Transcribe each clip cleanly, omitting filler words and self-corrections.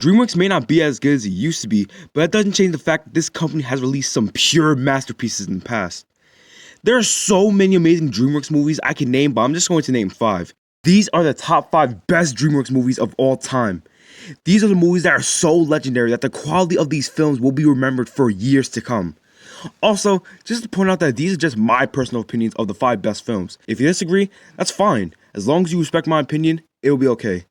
DreamWorks may not be as good as it used to be, but that doesn't change the fact that this company has released some pure masterpieces in the past. There are so many amazing DreamWorks movies I can name, but I'm just going to name 5. These are the top 5 best DreamWorks movies of all time. These are the movies that are so legendary that the quality of these films will be remembered for years to come. Also, just to point out that these are just my personal opinions of the 5 best films. If you disagree, that's fine. As long as you respect my opinion, it will be okay.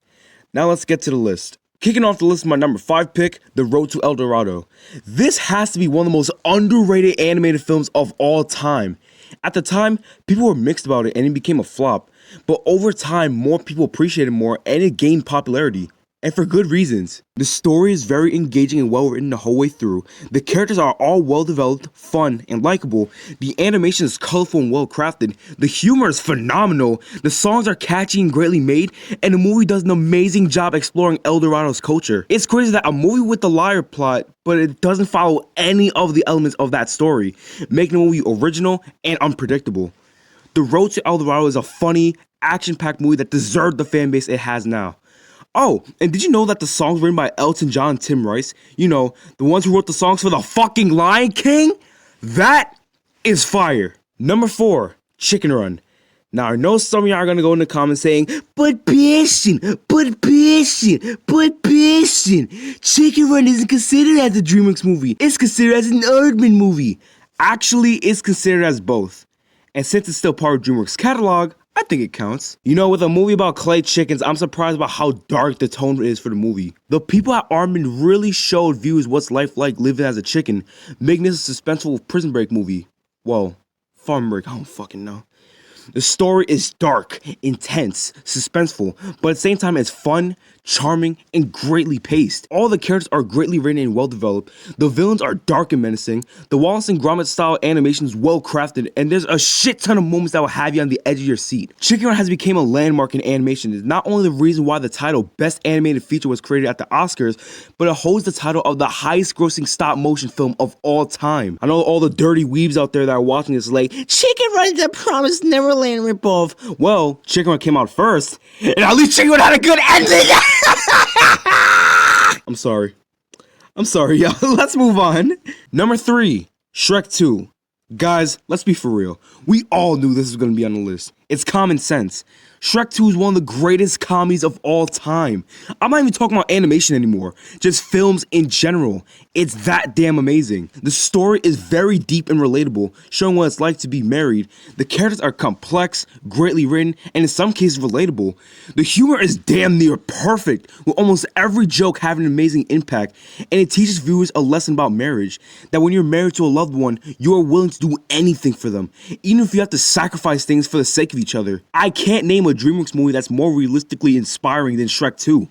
Now let's get to the list. Kicking off the list, my number 5 pick, The Road to El Dorado. This has to be one of the most underrated animated films of all time. At the time, people were mixed about it and it became a flop. But over time, more people appreciated it more and it gained popularity. And for good reasons. The story is very engaging and well written the whole way through. The characters are all well developed, fun, and likable. The animation is colorful and well crafted. The humor is phenomenal. The songs are catchy and greatly made. And the movie does an amazing job exploring El Dorado's culture. It's crazy that a movie with the liar plot, but it doesn't follow any of the elements of that story, making the movie original and unpredictable. The Road to El Dorado is a funny, action-packed movie that deserved the fan base it has now. Oh, and did you know that the songs written by Elton John and Tim Rice, you know, the ones who wrote the songs for the fucking Lion King? That is fire. Number 4, Chicken Run. Now, I know some of y'all are going to go in the comments saying, but Bastion, Chicken Run isn't considered as a DreamWorks movie. It's considered as an Aardman movie. Actually, it's considered as both. And since it's still part of DreamWorks' catalog, I think it counts. You know, with a movie about clay chickens, I'm surprised about how dark the tone is for the movie. The people at Aardman really showed viewers what's life like living as a chicken, making this a suspenseful prison break movie. Well, farm break, I don't fucking know. The story is dark, intense, suspenseful, but at the same time it's fun, charming, and greatly paced. All the characters are greatly written and well developed. The villains are dark and menacing. The Wallace and Gromit style animation is well crafted, and there's a shit ton of moments that will have you on the edge of your seat. Chicken Run has become a landmark in animation. It's not only the reason why the title Best Animated Feature was created at the Oscars, but it holds the title of the highest grossing stop motion film of all time. I know all the dirty weebs out there that are watching this like, Chicken Run is the Promised Neverland ripoff. Well, Chicken Run came out first, and at least Chicken Run had a good ending! I'm sorry, y'all. Let's move on. Number 3, Shrek 2. Guys, let's be for real. We all knew this was going to be on the list. It's common sense. Shrek 2 is one of the greatest comedies of all time. I'm not even talking about animation anymore, just films in general. It's that damn amazing. The story is very deep and relatable, showing what it's like to be married. The characters are complex, greatly written, and in some cases relatable. The humor is damn near perfect, with almost every joke having an amazing impact, and it teaches viewers a lesson about marriage, that when you're married to a loved one, you are willing to do anything for them, even if you have to sacrifice things for the sake of each other. I can't name a DreamWorks movie that's more realistically inspiring than Shrek 2.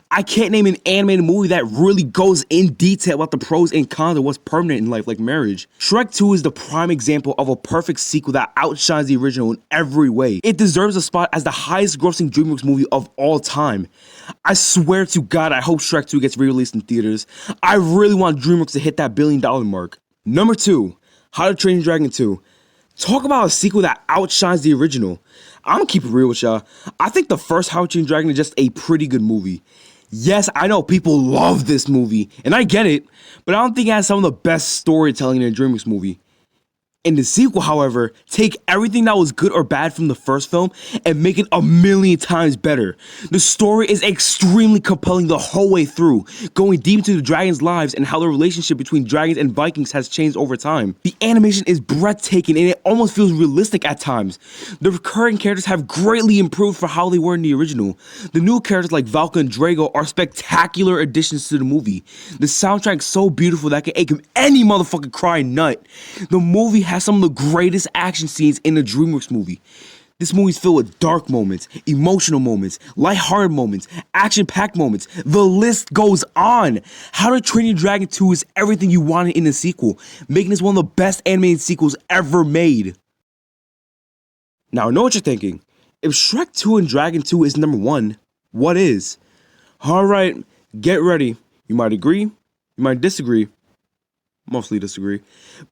I can't name an animated movie that really goes in detail about the pros and cons of what's permanent in life, like marriage. Shrek 2 is the prime example of a perfect sequel that outshines the original in every way. It deserves a spot as the highest grossing DreamWorks movie of all time. I swear to God, I hope Shrek 2 gets re-released in theaters. I really want DreamWorks to hit that $1 billion mark. Number 2, How to Train Your Dragon 2. Talk about a sequel that outshines the original. I'm gonna keep it real with y'all. I think the first How to Train Your Dragon is just a pretty good movie. Yes, I know people love this movie, and I get it, but I don't think it has some of the best storytelling in a DreamWorks movie. In the sequel, however, take everything that was good or bad from the first film and make it 1,000,000 times better. The story is extremely compelling the whole way through, going deep into the dragons' lives and how the relationship between dragons and Vikings has changed over time. The animation is breathtaking and it almost feels realistic at times. The recurring characters have greatly improved for how they were in the original. The new characters like Valka and Drago are spectacular additions to the movie. The soundtrack is so beautiful that I can make any motherfucking crying nut. The movie has some of the greatest action scenes in a DreamWorks movie. This movie's filled with dark moments, emotional moments, lighthearted moments, action-packed moments. The list goes on. How to Train Your Dragon 2 is everything you wanted in a sequel, making this one of the best animated sequels ever made. Now, I know what you're thinking. If Shrek 2 and Dragon 2 is number 1, what is? Alright, get ready. You might agree, you might disagree. Mostly disagree.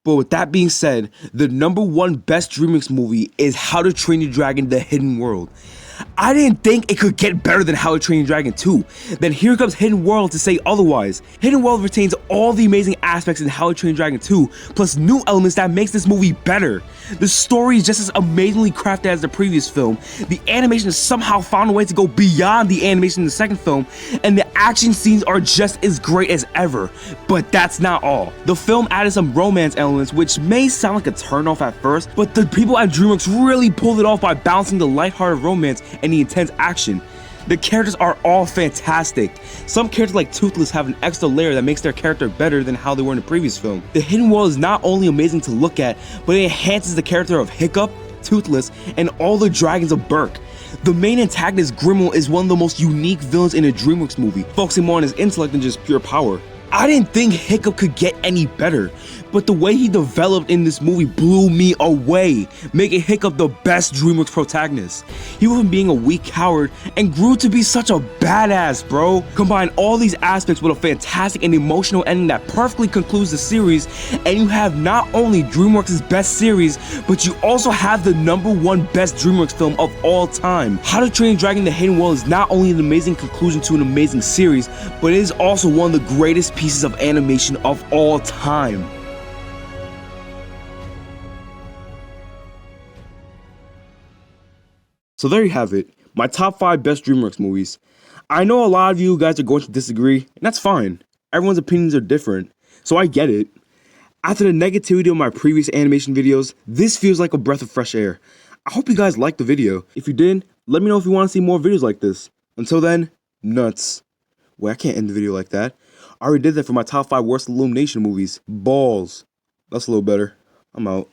But with that being said, the number 1 best DreamWorks movie is How to Train Your Dragon: The Hidden World. I didn't think it could get better than How to Train Your Dragon 2. Then here comes Hidden World to say otherwise. Hidden World retains all the amazing aspects in How to Train Your Dragon 2, plus new elements that makes this movie better. The story is just as amazingly crafted as the previous film, the animation has somehow found a way to go beyond the animation in the second film, and the action scenes are just as great as ever. But that's not all. The film added some romance elements which may sound like a turnoff at first, but the people at DreamWorks really pulled it off by balancing the lighthearted romance and the intense action. The characters are all fantastic. Some characters like Toothless have an extra layer that makes their character better than how they were in the previous film. The Hidden World is not only amazing to look at, but it enhances the character of Hiccup, Toothless, and all the dragons of Berk. The main antagonist, Grimmel, is one of the most unique villains in a DreamWorks movie, focusing more on his intellect than just pure power. I didn't think Hiccup could get any better, but the way he developed in this movie blew me away, making Hiccup the best DreamWorks protagonist. He went from being a weak coward and grew to be such a badass, bro. Combine all these aspects with a fantastic and emotional ending that perfectly concludes the series, and you have not only DreamWorks' best series, but you also have the #1 best DreamWorks film of all time. How to Train Your Dragon: The Hidden World is not only an amazing conclusion to an amazing series, but it is also one of the greatest pieces of animation of all time. So there you have it, my top 5 best DreamWorks movies. I know a lot of you guys are going to disagree, and that's fine. Everyone's opinions are different, so I get it. After the negativity of my previous animation videos, this feels like a breath of fresh air. I hope you guys liked the video. If you did, let me know if you want to see more videos like this. Until then, nuts. Wait, I can't end the video like that. I already did that for my top 5 worst Illumination movies. Balls. That's a little better. I'm out.